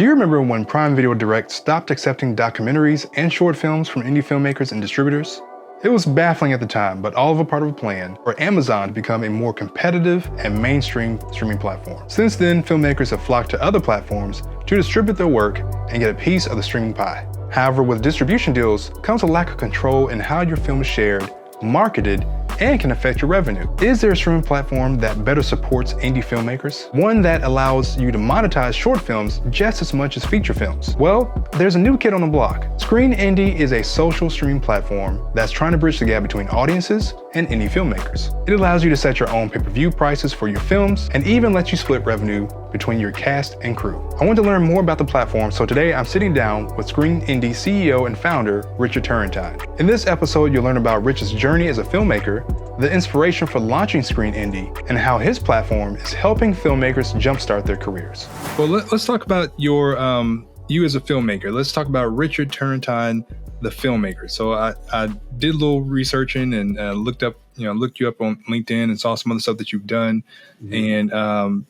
Do you remember when Prime Video Direct stopped accepting documentaries and short films from indie filmmakers and distributors? It was baffling at the time, but all of a part of a plan for Amazon to become a more competitive and mainstream streaming platform. Since then, filmmakers have flocked to other platforms to distribute their work and get a piece of the streaming pie. However, with distribution deals comes a lack of control in how your film is shared, marketed, and can affect your revenue. Is there a streaming platform that better supports indie filmmakers? One that allows you to monetize short films just as much as feature films? Well, there's a new kid on the block. Screen Indie is a social streaming platform that's trying to bridge the gap between audiences and indie filmmakers. It allows you to set your own pay-per-view prices for your films and even lets you split revenue between your cast and crew. I want to learn more about the platform, so today I'm sitting down with Screen Indie CEO and founder, Richard Turrentine. In this episode, you'll learn about Richard's journey as a filmmaker, the inspiration for launching Screen Indie, and how his platform is helping filmmakers jumpstart their careers. Well, let's talk about your you as a filmmaker. Let's talk about Richard Turrentine, the filmmaker. So I did a little researching and looked you up on LinkedIn and saw some other stuff that you've done. Mm-hmm.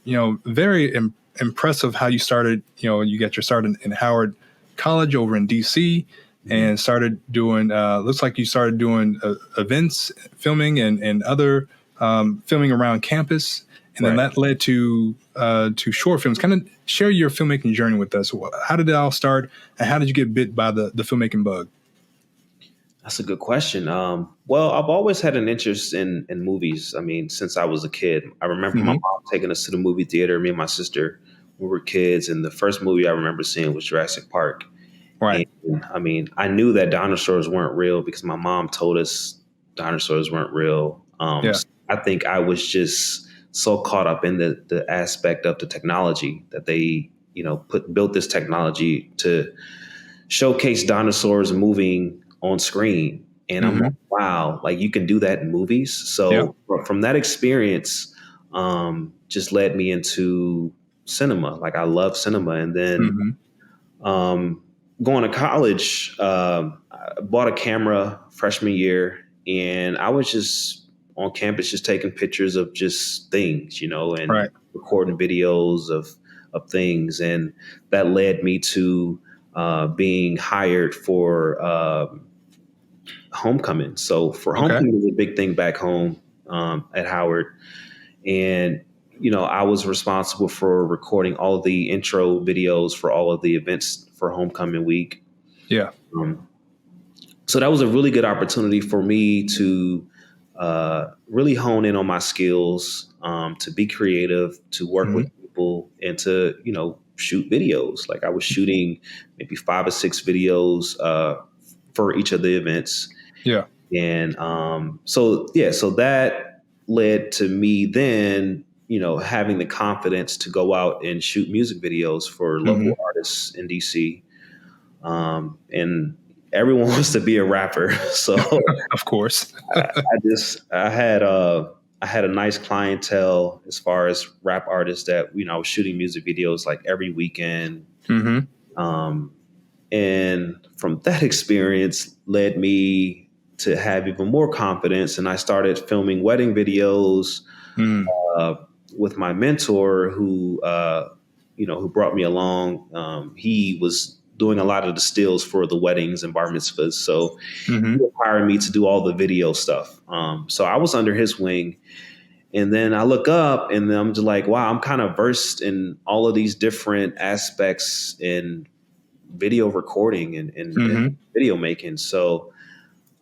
And, very impressive how you started, you got your start in Howard College over in DC. Mm-hmm. And started doing, looks like you started doing events, filming and other filming around campus. And then that led to short films. Kind of share your filmmaking journey with us. How did it all start? And how did you get bit by the filmmaking bug? That's a good question. Well, I've always had an interest in movies. I mean, since I was a kid. I remember my mom taking us to the movie theater, me and my sister, when we were kids. And the first movie I remember seeing was Jurassic Park. Right. And, I mean, I knew that dinosaurs weren't real because my mom told us dinosaurs weren't real. So I think I was just so caught up in the aspect of the technology that they, built this technology to showcase dinosaurs moving on screen. And I'm like, wow, like you can do that in movies. So from that experience, just led me into cinema. Like I love cinema. And then, going to college, I bought a camera freshman year, and I was just on campus, just taking pictures of just things, and recording videos of things. And that led me to being hired for Homecoming. So for Homecoming was a big thing back home at Howard. And I was responsible for recording all of the intro videos for all of the events for Homecoming week. Yeah. So that was a really good opportunity for me to really hone in on my skills, to be creative, to work with people, and to, shoot videos. Like I was shooting maybe 5 or 6 videos for each of the events. Yeah. And so that led to me then, having the confidence to go out and shoot music videos for local artists in DC. And everyone wants to be a rapper. So of course, I had a nice clientele as far as rap artists that, I was shooting music videos like every weekend. And from that experience led me to have even more confidence. And I started filming wedding videos with my mentor who brought me along. He was doing a lot of the stills for the weddings and bar mitzvahs. So he hired me to do all the video stuff. So I was under his wing. And then I look up and I'm just like, wow, I'm kind of versed in all of these different aspects in video recording and video making. So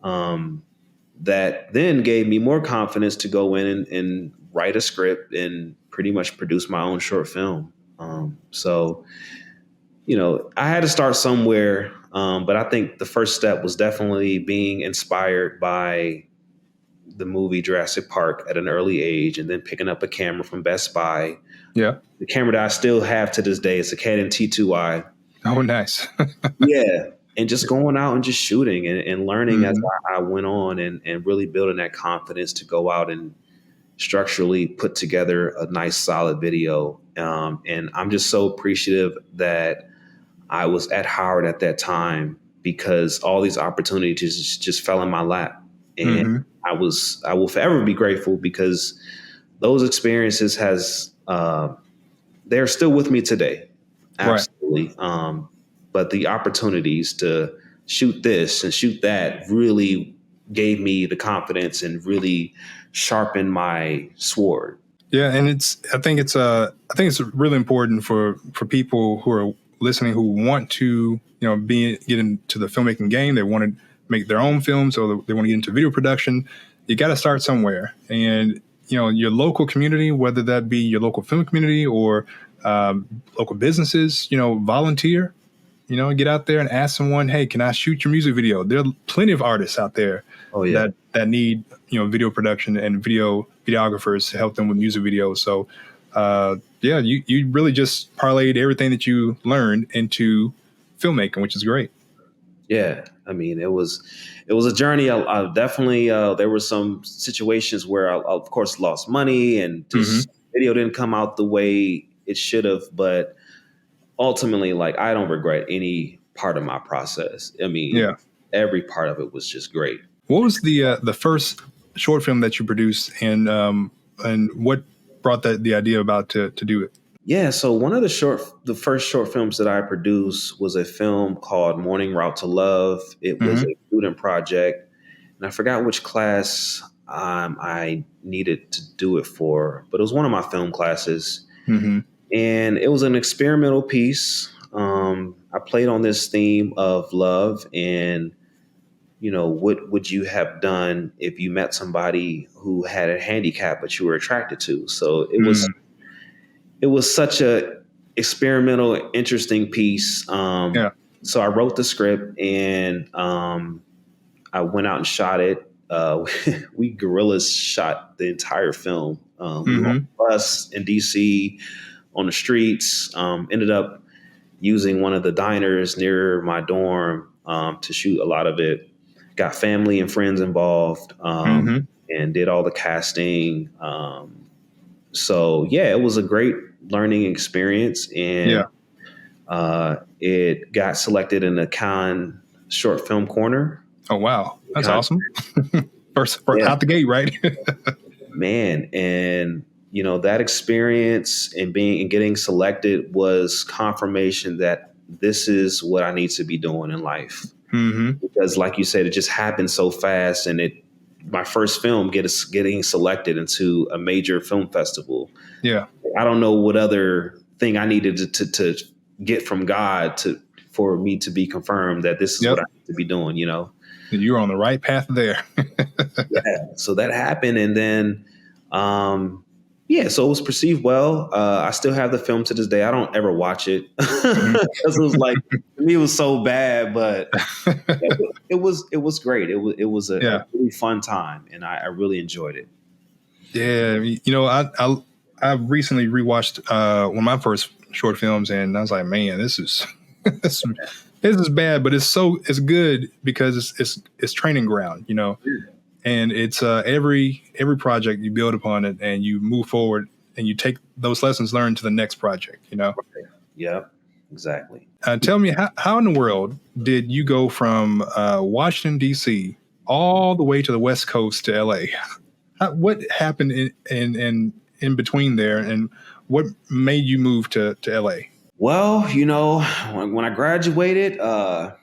that then gave me more confidence to go in and write a script and pretty much produce my own short film. So I had to start somewhere, but I think the first step was definitely being inspired by the movie Jurassic Park at an early age, and then picking up a camera from Best Buy. Yeah. The camera that I still have to this day is a Canon T2i. Oh, nice. Yeah. And just going out and just shooting and learning as I went on and really building that confidence to go out and structurally put together a nice, solid video. And I'm just so appreciative that I was at Howard at that time, because all these opportunities just fell in my lap. And I will forever be grateful, because those experiences they're still with me today. Absolutely. absolutely. But the opportunities to shoot this and shoot that really gave me the confidence and really sharpened my sword. Yeah, and I think it's really important for people who are listening who want to, get into the filmmaking game. They want to make their own films, or they want to get into video production. You got to start somewhere, and your local community, whether that be your local film community or local businesses, volunteer. Get out there and ask someone, hey, can I shoot your music video? There are plenty of artists out there that need, video production and videographers to help them with music videos. So, you really just parlayed everything that you learned into filmmaking, which is great. Yeah. I mean, it was a journey. I definitely, there were some situations where I, of course, lost money and just video didn't come out the way it should have, but ultimately, like, I don't regret any part of my process. I mean, every part of it was just great. What was the first short film that you produced, and what brought the idea about to do it? Yeah, so one of the first short films that I produced was a film called Morning Route to Love. It was a student project, and I forgot which class I needed to do it for, but it was one of my film classes. And it was an experimental piece. I played on this theme of love and, what would you have done if you met somebody who had a handicap but you were attracted to? So it was such a experimental, interesting piece. So I wrote the script and I went out and shot it. We guerrillas shot the entire film. We were on a bus in DC, on the streets, ended up using one of the diners near my dorm to shoot a lot of it. Got family and friends involved and did all the casting. So, it was a great learning experience. And it got selected in the Cannes Short Film Corner. Oh, wow. That's awesome. First out the gate, right? Man, and that experience and getting selected was confirmation that this is what I need to be doing in life. Because, like you said, it just happened so fast, and my first film getting selected into a major film festival. Yeah, I don't know what other thing I needed to get from God for me to be confirmed that this is what I need to be doing. You were on the right path there. So that happened, and then. So it was perceived well. I still have the film to this day. I don't ever watch it because it was like, to me, it was so bad, but it was great. It was a really fun time, and I really enjoyed it. Yeah, I recently rewatched one of my first short films, and I was like, man, this is this is bad, but it's good because it's training ground, And it's every project you build upon it and you move forward and you take those lessons learned to the next project, Yeah, exactly. Tell me, how in the world did you go from Washington, D.C. all the way to the West Coast to L.A.? What happened in between there, and what made you move to L.A.? Well, when I graduated, I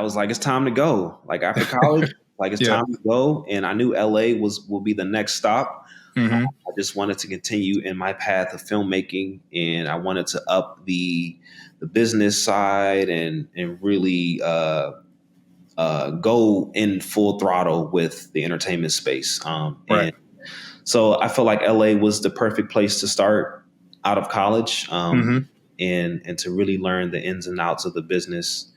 was like, it's time to go. Like, after college. Like, it's time to go. And I knew LA will be the next stop. I just wanted to continue in my path of filmmaking, and I wanted to up the business side and really go in full throttle with the entertainment space. And so I felt like LA was the perfect place to start out of college and to really learn the ins and outs of the business.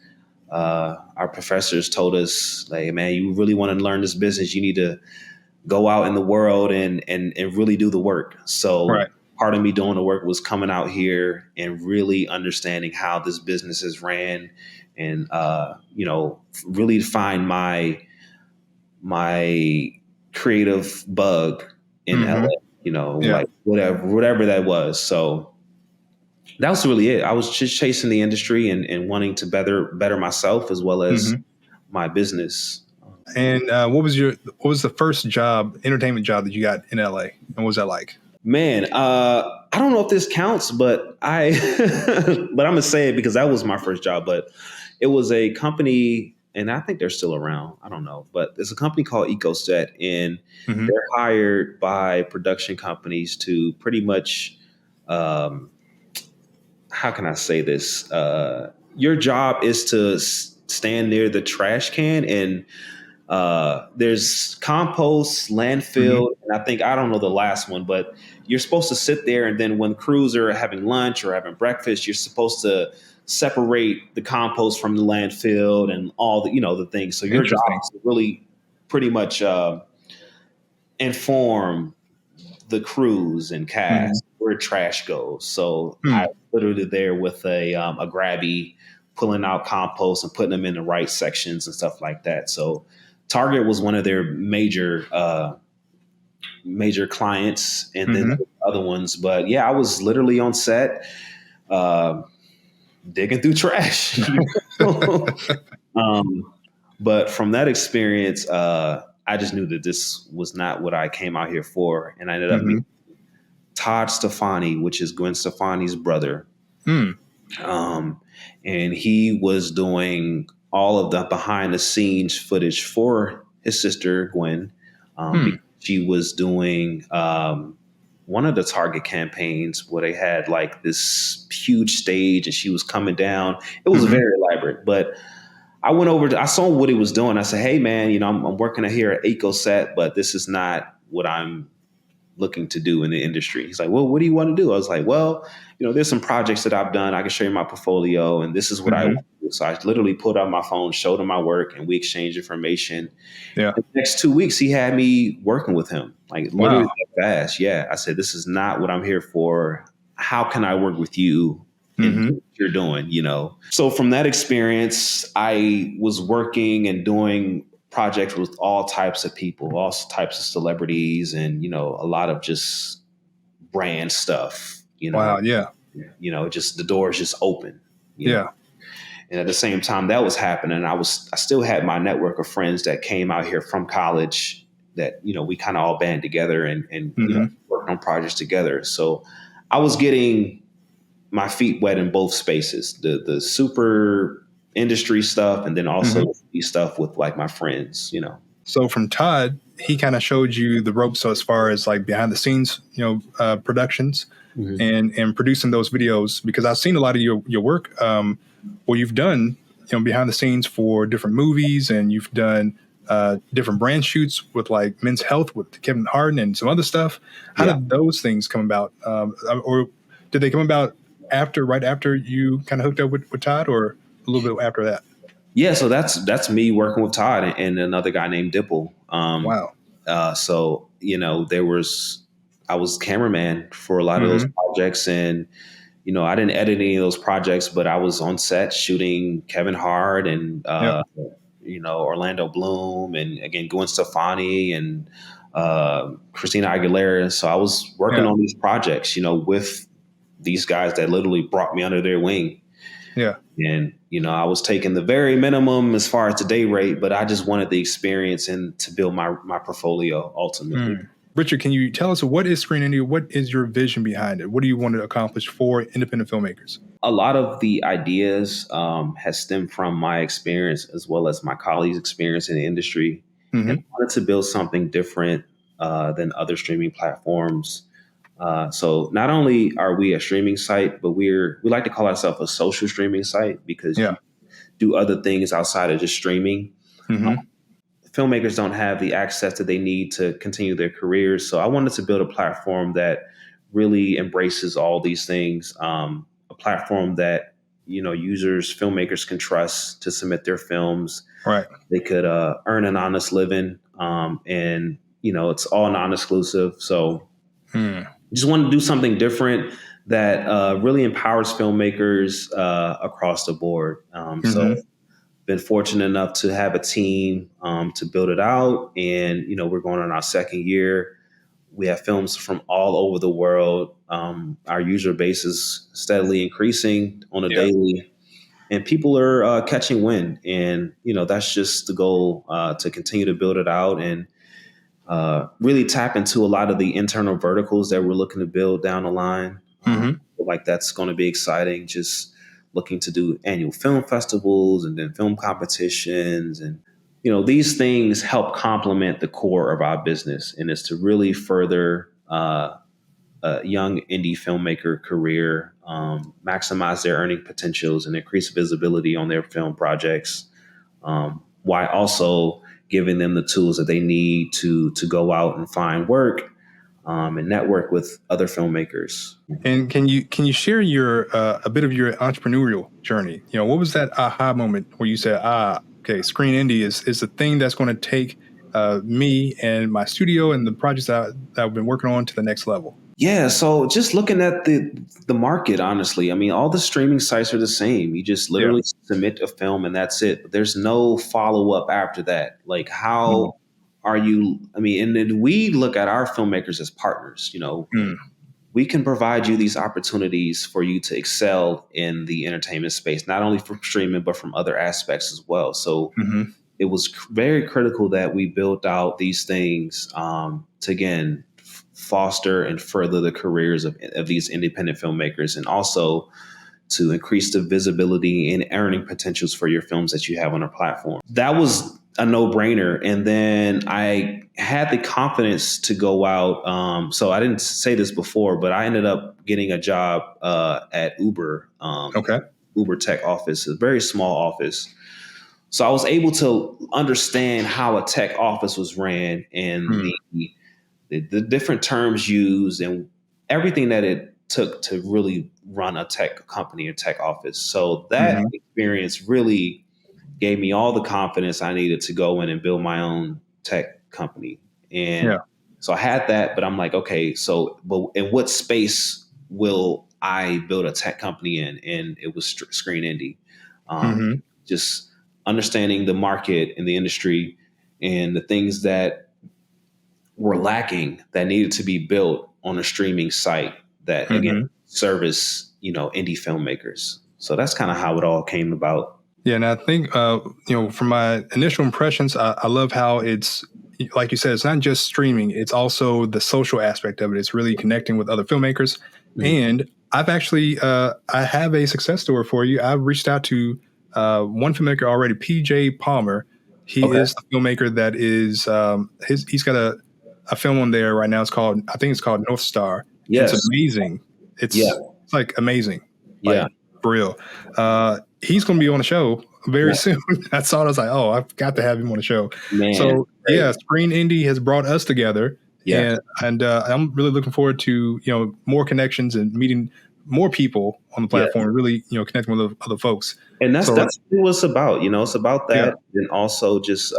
Our professors told us, like, man, you really want to learn this business, you need to go out in the world and really do the work. So part of me doing the work was coming out here and really understanding how this business is ran and, really find my creative bug in LA, like whatever that was. So that was really it. I was just chasing the industry and wanting to better myself as well as my business. And what was the first entertainment job that you got in LA? And what was that like? Man, I don't know if this counts, but but I'm gonna say it because that was my first job. But it was a company, and I think they're still around. I don't know, but there's a company called EcoSet, and they're hired by production companies to pretty much, how can I say this? Your job is to stand near the trash can, and there's compost, landfill, and I don't know the last one, but you're supposed to sit there, and then when crews are having lunch or having breakfast, you're supposed to separate the compost from the landfill and all the the things. So your job is to really pretty much inform the crews and cast where trash goes. So I literally there with a grabby, pulling out compost and putting them in the right sections and stuff like that. So Target was one of their major clients, and then other ones. But yeah, I was literally on set digging through trash. But from that experience, I just knew that this was not what I came out here for, and I ended up meeting Todd Stefani, which is Gwen Stefani's brother. And he was doing all of the behind the scenes footage for his sister, Gwen. She was doing one of the Target campaigns where they had like this huge stage and she was coming down. It was very elaborate, but I went over, I saw what he was doing. I said, hey man, I'm working here at EcoSet, but this is not what I'm looking to do in the industry. He's like, well, what do you want to do? I was like, well, there's some projects that I've done. I can show you my portfolio, and this is what I want to do. So I literally pulled out my phone, showed him my work, and we exchanged information. Yeah. The next 2 weeks, he had me working with him, like literally that fast. Yeah. I said, this is not what I'm here for. How can I work with you in what you're doing, So from that experience, I was working and doing projects with all types of people, all types of celebrities, and a lot of just brand stuff. Wow, yeah. Just the doors just open. Yeah. And at the same time that was happening, I still had my network of friends that came out here from college that we kind of all band together and worked on projects together. So I was getting my feet wet in both spaces, the super industry stuff, and then also the stuff with like my friends, So from Todd, he kind of showed you the ropes. So as far as like behind the scenes, productions and producing those videos, because I've seen a lot of your work. Well, you've done, behind the scenes for different movies, and you've done different brand shoots with like Men's Health with Kevin Hart and some other stuff. How did those things come about? Or did they come about right after you kind of hooked up with Todd, or a little bit after that? Yeah, so that's me working with Todd and another guy named Dipple. Wow. So I was cameraman for a lot of those projects, and I didn't edit any of those projects, but I was on set shooting Kevin Hart and Orlando Bloom, and again Gwen Stefani and Christina Aguilera. So I was working on these projects, with these guys that literally brought me under their wing. Yeah. And, I was taking the very minimum as far as the day rate, but I just wanted the experience and to build my portfolio ultimately. Richard, can you tell us what is Screen India? What is your vision behind it? What do you want to accomplish for independent filmmakers? A lot of the ideas has stemmed from my experience as well as my colleagues' experience in the industry. And I wanted to build something different than other streaming platforms. So not only are we a streaming site, but we like to call ourselves a social streaming site because you do other things outside of just streaming. Filmmakers don't have the access that they need to continue their careers. So I wanted to build a platform that really embraces all these things. A platform that, users, filmmakers can trust to submit their films. Right. They could earn an honest living. And, it's all non-exclusive. So just want to do something different that really empowers filmmakers across the board. So been fortunate enough to have a team to build it out. And, we're going on our second year. We have films from all over the world. Our user base is steadily increasing on a daily. And people are catching wind. And, that's just the goal, to continue to build it out and really tap into a lot of the internal verticals that we're looking to build down the line. Like that's going to be exciting. Just looking to do annual film festivals and then film competitions. And, these things help complement the core of our business. And it's to really further a young indie filmmaker career, maximize their earning potentials and increase visibility on their film projects, while also giving them the tools that they need to go out and find work, and network with other filmmakers. And can you share your a bit of your entrepreneurial journey? What was that aha moment where you said, okay, Screen Indie is the thing that's going to take me and my studio and the projects that I've been working on to the next level? Yeah, so just looking at the market, honestly, I mean, all the streaming sites are the same. You just literally submit a film and that's it. But there's no follow up after that. Like, how are you? I mean, and then we look at our filmmakers as partners. We can provide you these opportunities for you to excel in the entertainment space, not only from streaming but from other aspects as well. So it was very critical that we built out these things to again foster and further the careers of these independent filmmakers, and also to increase the visibility and earning potentials for your films that you have on our platform. That was a no-brainer. And then I had the confidence to go out. So I didn't say this before, but I ended up getting a job at Uber, Uber tech office, a very small office. So I was able to understand how a tech office was ran and the different terms used and everything that it took to really run a tech company or tech office. So that experience really gave me all the confidence I needed to go in and build my own tech company. And so I had that, but I'm like, okay, but in what space will I build a tech company in? And it was Screen Indie. Just understanding the market and the industry and the things that were lacking that needed to be built on a streaming site that again service, indie filmmakers. So that's kind of how it all came about. Yeah, and I think from my initial impressions, I love how it's, like you said, it's not just streaming; it's also the social aspect of it. It's really connecting with other filmmakers. And I've actually I have a success story for you. I've reached out to one filmmaker already, PJ Palmer. He is a filmmaker that is he's got a film on there right now. I think it's called North Star. Yes. It's amazing. It's like amazing. Yeah. For real. He's going to be on the show very soon. I saw it. I was like, oh, I've got to have him on the show. Man, so Screen Indie has brought us together. Yeah. And I'm really looking forward to, more connections and meeting more people on the platform, really, connecting with other folks. And that's what it's about. It's about that. And also just,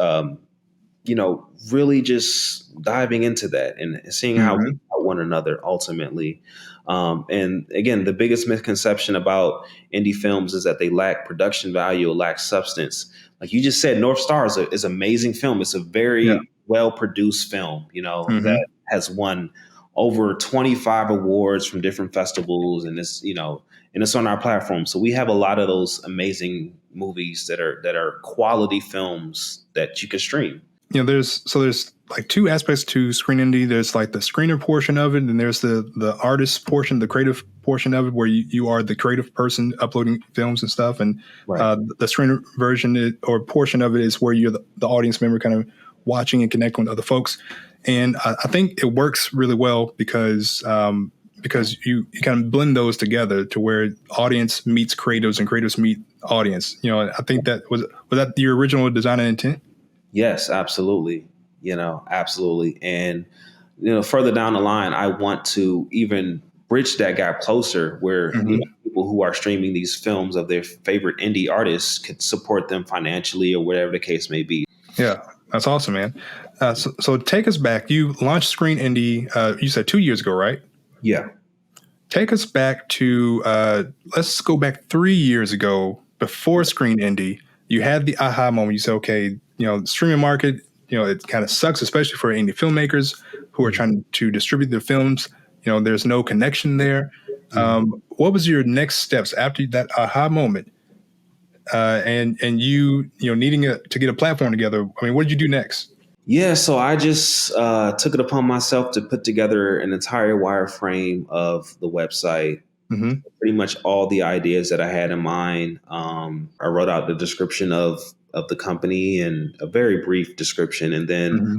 really just diving into that and seeing how we help one another ultimately. And again, the biggest misconception about indie films is that they lack production value or lack substance. Like you just said, North Star is an amazing film. It's a very well-produced film, that has won over 25 awards from different festivals. And it's, and it's on our platform. So we have a lot of those amazing movies that are quality films that you can stream. There's like two aspects to Screen Indie. There's like the screener portion of it, and there's the artist portion, the creative portion of it, where you are the creative person uploading films and stuff. And the screener version or portion of it is where you're the audience member kind of watching and connecting with other folks. And I think it works really well because you kind of blend those together to where audience meets creatives and creatives meet audience. I think that was that your original design and intent? Yes, absolutely. Absolutely. And, further down the line, I want to even bridge that gap closer where people who are streaming these films of their favorite indie artists could support them financially or whatever the case may be. Yeah, that's awesome, man. So take us back. You launched Screen Indie, you said 2 years ago, right? Yeah. Take us back to, let's go back 3 years ago before Screen Indie. You had the aha moment. You said, okay, the streaming market, it kind of sucks, especially for indie filmmakers who are trying to distribute their films. There's no connection there. What was your next steps after that aha moment? And you needing to get a platform together? I mean, what did you do next? Yeah, so I just took it upon myself to put together an entire wireframe of the website, Mm-hmm. pretty much all the ideas that I had in mind. I wrote out the description of the company and a very brief description, and then Mm-hmm.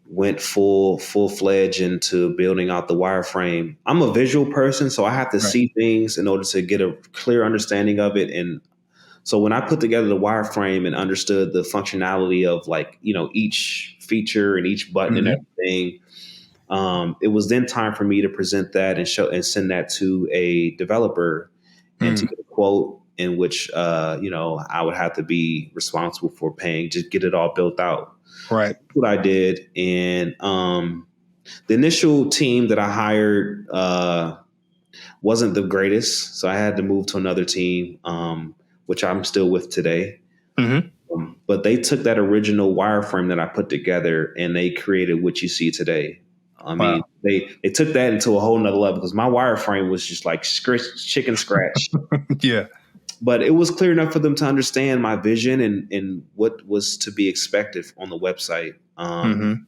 went full fledged into building out the wireframe. I'm a visual person, so I have to Right. see things in order to get a clear understanding of it. And so when I put together the wireframe and understood the functionality of like, each feature and each button and Mm-hmm. everything, it was then time for me to present that and show and send that to a developer and to Mm. get a quote in which, I would have to be responsible for paying to get it all built out. Right. What I did. And the initial team that I hired wasn't the greatest. So I had to move to another team, which I'm still with today. Mm-hmm. But they took that original wireframe that I put together and they created what you see today. I mean, Wow. they took that into a whole nother level because my wireframe was just like chicken scratch. Yeah. But it was clear enough for them to understand my vision and what was to be expected on the website. Mm-hmm.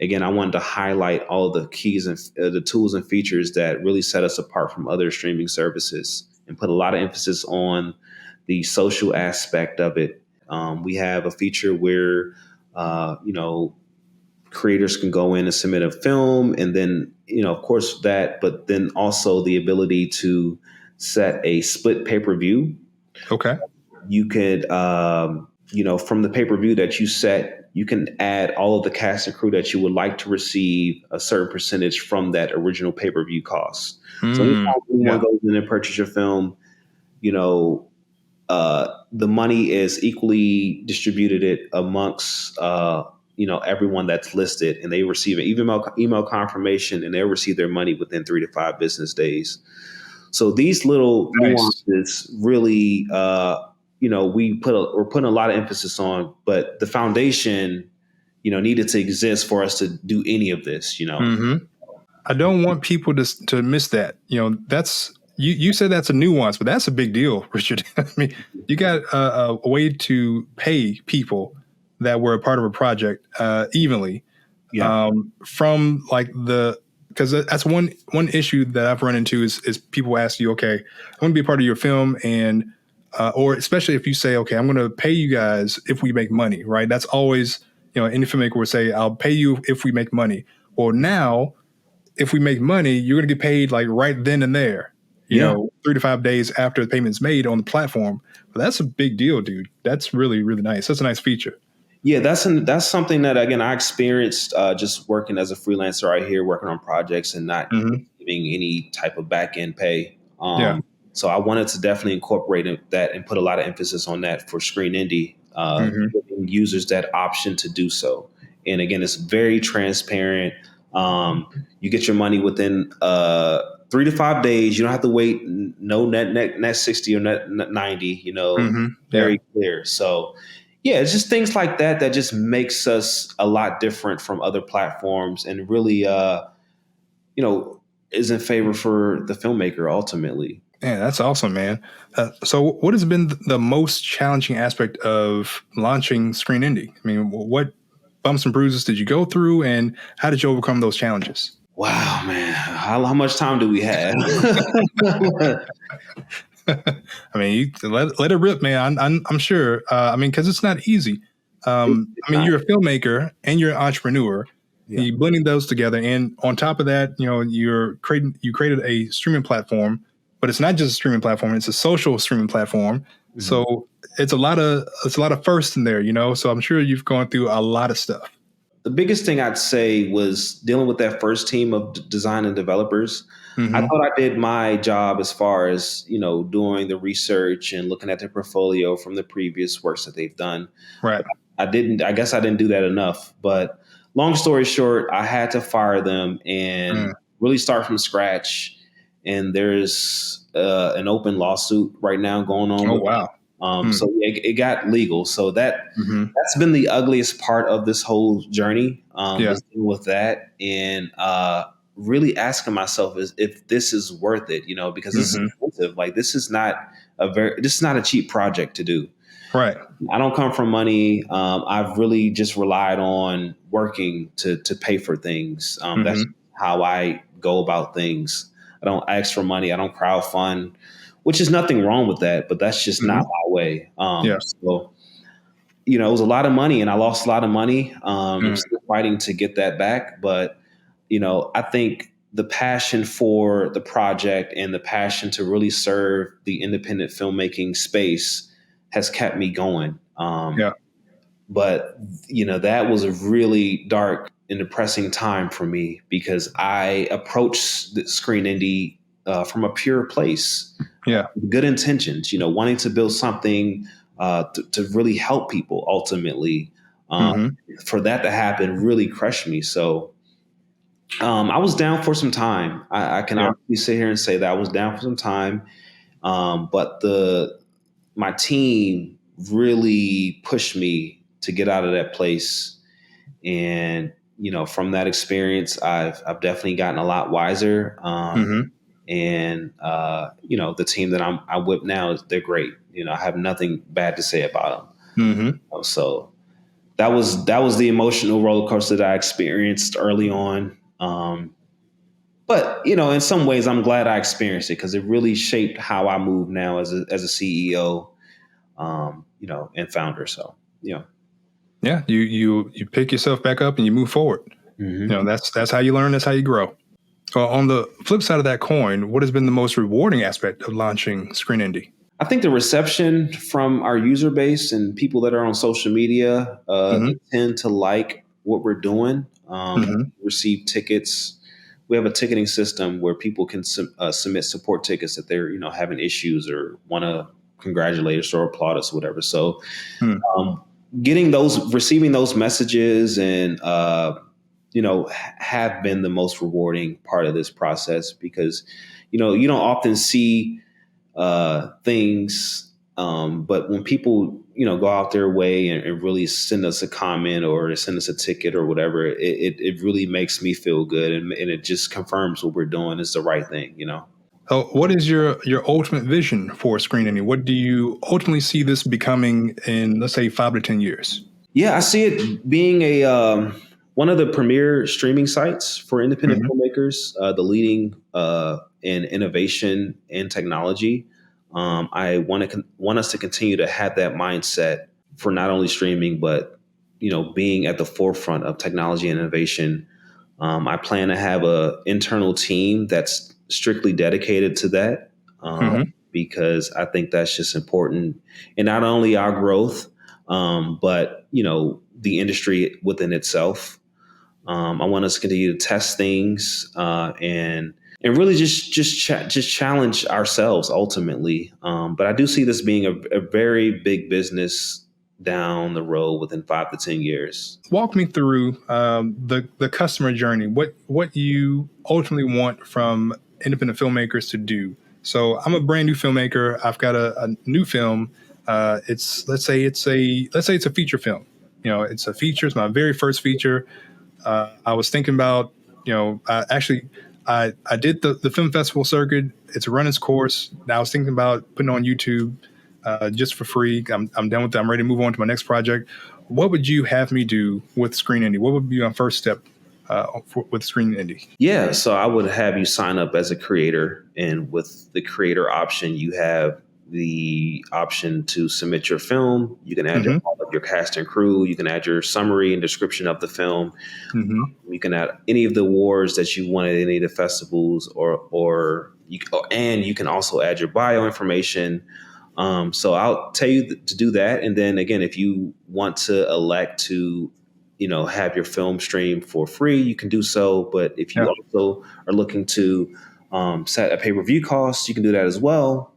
Again, I wanted to highlight all the keys and the tools and features that really set us apart from other streaming services and put a lot of emphasis on the social aspect of it. We have a feature where, creators can go in and submit a film and then, of course that, but then also the ability to set a split pay-per-view. Okay. You could, from the pay-per-view that you set, you can add all of the cast and crew that you would like to receive a certain percentage from that original pay-per-view cost. So anytime Mm. anyone Yeah. goes in and purchases your film, you know, the money is equally distributed it amongst, everyone that's listed, and they receive an email confirmation, and they'll receive their money within 3 to 5 business days. So these little Nice. nuances really, we're putting a lot of emphasis on, but the foundation, needed to exist for us to do any of this. Mm-hmm. I don't want people to miss that. That's you said that's a nuance, but that's a big deal, Richard. I mean, you got a way to pay people that were a part of a project evenly Yeah, from like because that's one issue that I've run into is people ask you, okay, I want to be a part of your film, and or especially if you say, okay, I'm going to pay you guys if we make money, right? That's always any filmmaker would say, I'll pay you if we make money. Well, now if we make money, you're going to get paid like right then and there, yeah. 3 to 5 days after the payment's made on the platform. But that's a big deal, dude. That's really, really nice. That's a nice feature. Yeah, that's something that again I experienced just working as a freelancer right here, working on projects and not Mm-hmm. giving any type of back end pay. Yeah. So I wanted to definitely incorporate that and put a lot of emphasis on that for Screen Indie, Mm-hmm. giving users that option to do so. And again, it's very transparent. You get your money within 3 to 5 days. You don't have to wait. No net 60 or net 90. Mm-hmm. Yeah. Very clear. So yeah, it's just things like that that just makes us a lot different from other platforms and really, is in favor for the filmmaker ultimately. Yeah, that's awesome, man. So what has been the most challenging aspect of launching Screen Indie? I mean, what bumps and bruises did you go through, and how did you overcome those challenges? Wow, man. How much time do we have? I mean, you let it rip, man. I'm sure. I mean, because it's not easy. I mean, you're a filmmaker and you're an entrepreneur. Yeah. You blending those together, and on top of that, you created a streaming platform, but it's not just a streaming platform; it's a social streaming platform. Mhm. So it's a lot of firsts in there, So I'm sure you've gone through a lot of stuff. The biggest thing I'd say was dealing with that first team of design and developers. I Mm-hmm. thought I did my job as far as, doing the research and looking at their portfolio from the previous works that they've done. Right. I guess I didn't do that enough. But long story short, I had to fire them and really start from scratch. And there's an open lawsuit right now going on Oh with wow. so it got legal. So Mm-hmm. that's been the ugliest part of this whole journey. Yeah. Was dealing with that and really asking myself if this is worth it, because it's Mm-hmm. expensive. Like this is not a cheap project to do. Right. I don't come from money. I've really just relied on working to pay for things. That's how I go about things. I don't ask for money. I don't crowdfund, which is nothing wrong with that, but that's just not my way. Yeah. So, it was a lot of money and I lost a lot of money. I'm still fighting to get that back. But, I think the passion for the project and the passion to really serve the independent filmmaking space has kept me going. Yeah. But, that was a really dark and depressing time for me because I approached the Screen Indie from a pure place. Yeah. Good intentions, wanting to build something to really help people ultimately. For that to happen really crushed me. So I was down for some time. I can honestly sit here and say that I was down for some time. But my team really pushed me to get out of that place. And, from that experience, I've definitely gotten a lot wiser. And, the team that I'm with now, they're great. I have nothing bad to say about them. So that was the emotional roller coaster that I experienced early on. But, in some ways, I'm glad I experienced it because it really shaped how I move now as a CEO, and founder. So, Yeah. You pick yourself back up and you move forward. That's how you learn. That's how you grow. On the flip side of that coin, what has been the most rewarding aspect of launching Screen Indie? I think the reception from our user base and people that are on social media they tend to like what we're doing. Receive tickets. We have a ticketing system where people can submit support tickets that they're having issues or want to congratulate us or applaud us, or whatever. So, receiving those messages and have been the most rewarding part of this process because you don't often see things, but when people go out their way and really send us a comment or send us a ticket or whatever, it really makes me feel good and it just confirms what we're doing is the right thing. So what is your ultimate vision for Screen Indie? What do you ultimately see this becoming in, let's say, 5 to 10 years? Yeah, I see it being one of the premier streaming sites for independent filmmakers, the leading in innovation and technology. I want us to continue to have that mindset for not only streaming, but being at the forefront of technology and innovation. I plan to have an internal team that's strictly dedicated to that because I think that's just important, and not only our growth, but the industry within itself. I want us to continue to test things and really just challenge ourselves ultimately. But I do see this being a very big business down the road within 5 to 10 years. Walk me through the customer journey. What you ultimately want from independent filmmakers to do. So I'm a brand new filmmaker. I've got a new film. Let's say it's a feature film. It's a feature. It's my very first feature. I was thinking about, I did the film festival circuit. It's run its course. Now I was thinking about putting it on YouTube just for free. I'm done with that. I'm ready to move on to my next project. What would you have me do with Screen Indie? What would be my first step with Screen Indie? Yeah, so I would have you sign up as a creator, and with the creator option, you have the option to submit your film. You can add all of your cast and crew. You can add your summary and description of the film. You can add any of the awards that you want at any of the festivals, and you can also add your bio information. So I'll tell you to do that. And then again, if you want to elect to, have your film stream for free, you can do so. But if you also are looking to set a pay-per-view cost, you can do that as well.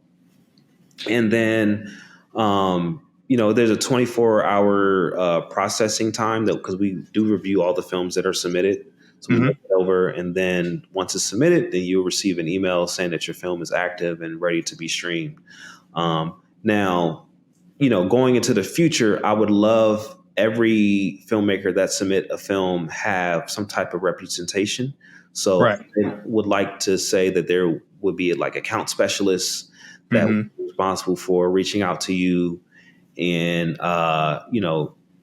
And then, there's a 24-hour processing time because we do review all the films that are submitted. So we look it over, and then once it's submitted, then you'll receive an email saying that your film is active and ready to be streamed. Now, going into the future, I would love every filmmaker that submit a film have some type of representation. So I would like to say that there would be like account specialists that would be responsible for reaching out to you and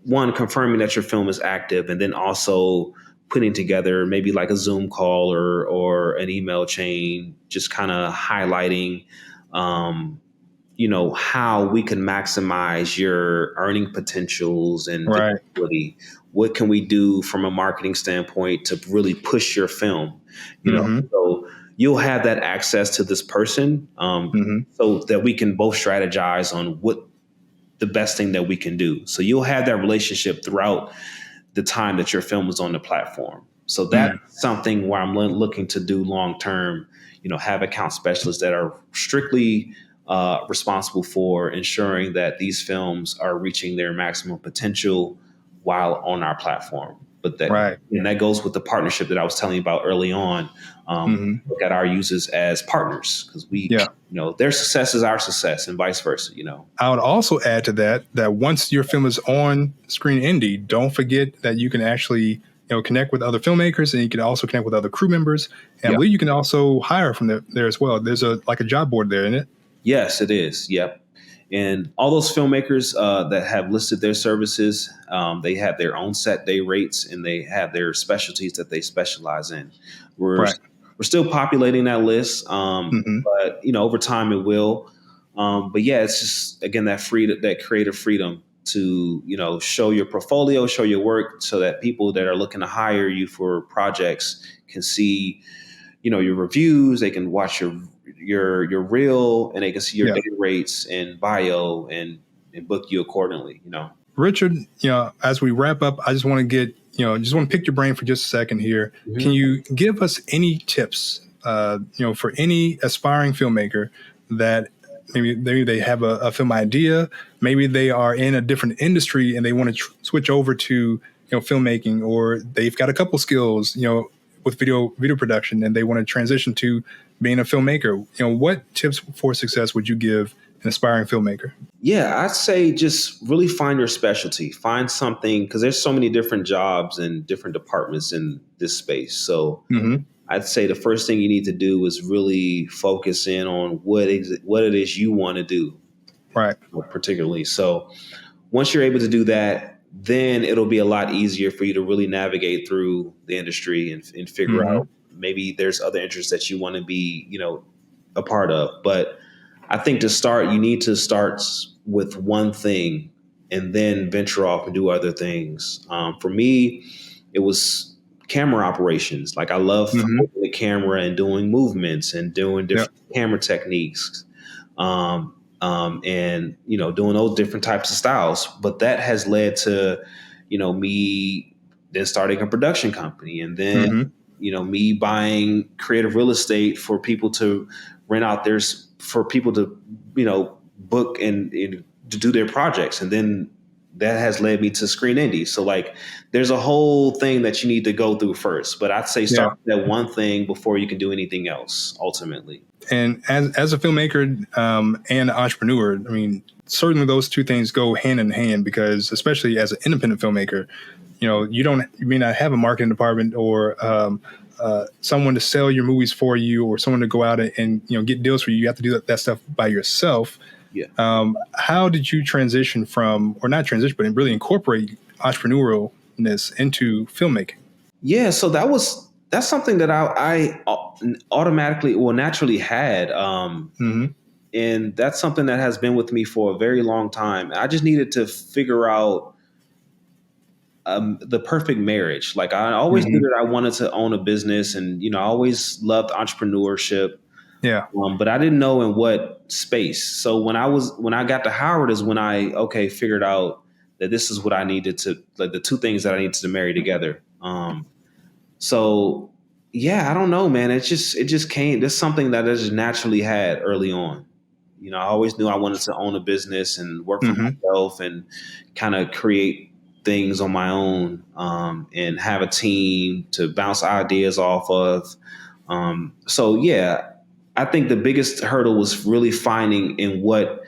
one, confirming that your film is active, and then also putting together maybe like a Zoom call or an email chain, just kind of highlighting how we can maximize your earning potentials and visibility. What can we do from a marketing standpoint to really push your film? So you'll have that access to this person, so that we can both strategize on what the best thing that we can do. So you'll have that relationship throughout the time that your film is on the platform. So that's something where I'm looking to do long term. Have account specialists that are strictly responsible for ensuring that these films are reaching their maximum potential while on our platform. But and that goes with the partnership that I was telling you about early on. Look at our users as partners, because their success is our success, and vice versa. I would also add to that once your film is on Screen Indie, don't forget that you can actually connect with other filmmakers, and you can also connect with other crew members. And I believe you can also hire from there as well. There's a job board there, isn't it? Yes, it is. Yep. And all those filmmakers that have listed their services, they have their own set day rates, and they have their specialties that they specialize in. We're still populating that list, but over time it will. But yeah, it's just, again, that creative freedom to show your portfolio, show your work, so that people that are looking to hire you for projects can see your reviews. They can watch your reel, and they can see your day rates and bio and book you accordingly. Richard, as we wrap up, I just want to pick your brain for just a second here. Can you give us any tips, for any aspiring filmmaker that maybe they have a film idea, maybe they are in a different industry and they want to switch over to filmmaking, or they've got a couple skills with video production and they want to transition to being a filmmaker? What tips for success would you give an aspiring filmmaker? Yeah, I'd say just really find your specialty. Find something, because there's so many different jobs and different departments in this space. So I'd say the first thing you need to do is really focus in on what it is you want to do, particularly. So once you're able to do that, then it'll be a lot easier for you to really navigate through the industry and figure out maybe there's other interests that you want to be, a part of. But I think to start, you need to start with one thing and then venture off and do other things. For me, it was camera operations. Like, I love holding the camera and doing movements and doing different camera techniques. And doing those different types of styles. But that has led to, me then starting a production company, and then, me buying creative real estate for people to rent out for people to, book and to do their projects. And then that has led me to Screen Indie. So like, there's a whole thing that you need to go through first. But I'd say start with that one thing before you can do anything else, ultimately. And as a filmmaker and an entrepreneur, I mean, certainly those two things go hand in hand, because especially as an independent filmmaker, you may not have a marketing department or someone to sell your movies for you, or someone to go out and get deals for you. You have to do that stuff by yourself. Yeah. How did you transition from, or not transition, but really incorporate entrepreneurialness into filmmaking? Yeah, so that's something that I automatically or naturally had. And that's something that has been with me for a very long time. I just needed to figure out the perfect marriage. Like, I always knew that I wanted to own a business, and, I always loved entrepreneurship. Yeah. But I didn't know in what space. So when I got to Howard is when I figured out that this is what I needed to, like, the two things that I needed to marry together. So yeah, I don't know, man. It just came. There's something that I just naturally had early on. I always knew I wanted to own a business and work for myself and kind of create things on my own, and have a team to bounce ideas off of. So yeah, I think the biggest hurdle was really finding in what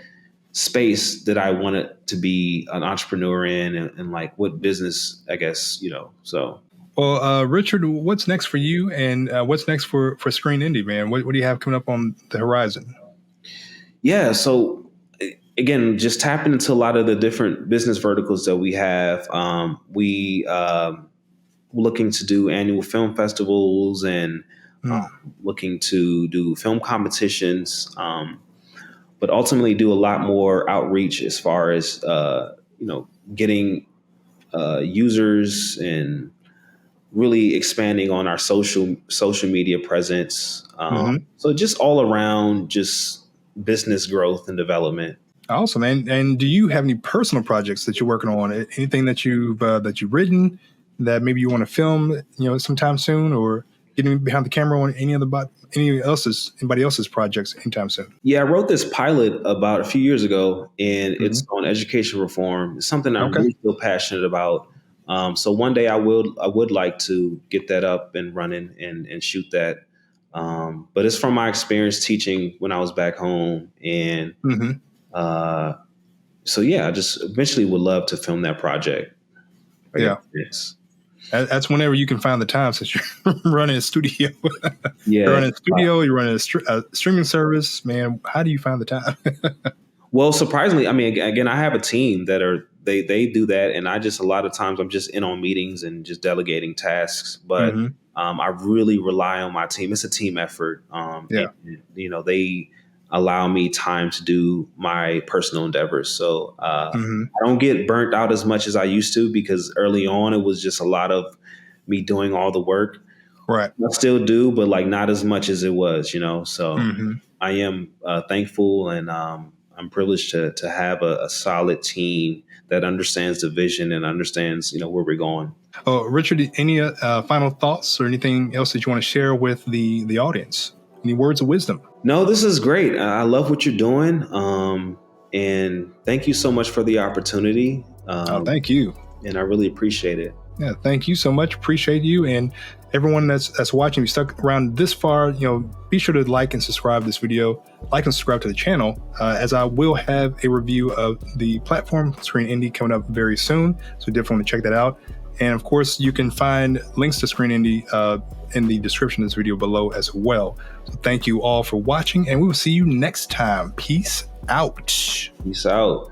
space that I wanted to be an entrepreneur in, and like what business, I guess, so. Well, Richard, what's next for you, and what's next for Screen Indie, man? What do you have coming up on the horizon? Yeah, so again, just tapping into a lot of the different business verticals that we have. We looking to do annual film festivals and looking to do film competitions, but ultimately do a lot more outreach as far as getting users and really expanding on our social media presence. So just all around, just business growth and development. Awesome. And do you have any personal projects that you're working on? Anything that you've written that maybe you want to film, sometime soon, or getting behind the camera on anybody else's projects anytime soon? Yeah, I wrote this pilot about a few years ago, and it's on education reform. It's something I really feel passionate about. So one day I would like to get that up and running and shoot that. But it's from my experience teaching when I was back home, and so yeah, I just eventually would love to film that project. Yes. That's whenever you can find the time, since you're running a studio. Yeah, you're running a studio, you're running a streaming service, man. How do you find the time? Well, surprisingly, I mean, again, I have a team that they do that, and a lot of times I'm just in on meetings and just delegating tasks. But I really rely on my team. It's a team effort. And, they allow me time to do my personal endeavors. So I don't get burnt out as much as I used to, because early on it was just a lot of me doing all the work. Right. I still do, but like not as much as it was, So I am thankful, and I'm privileged to have a solid team that understands the vision and understands, where we're going. Richard, any final thoughts or anything else that you want to share with the audience? Any words of wisdom? No, this is great. I love what you're doing. And thank you so much for the opportunity. Thank you. And I really appreciate it. Yeah, thank you so much. Appreciate you. And everyone that's watching, if you stuck around this far, be sure to like and subscribe this video, like and subscribe to the channel, as I will have a review of the platform Screen Indie coming up very soon. So definitely want to check that out. And of course, you can find links to Screen Indie in the description of this video below as well. So thank you all for watching, and we will see you next time. Peace out. Peace out.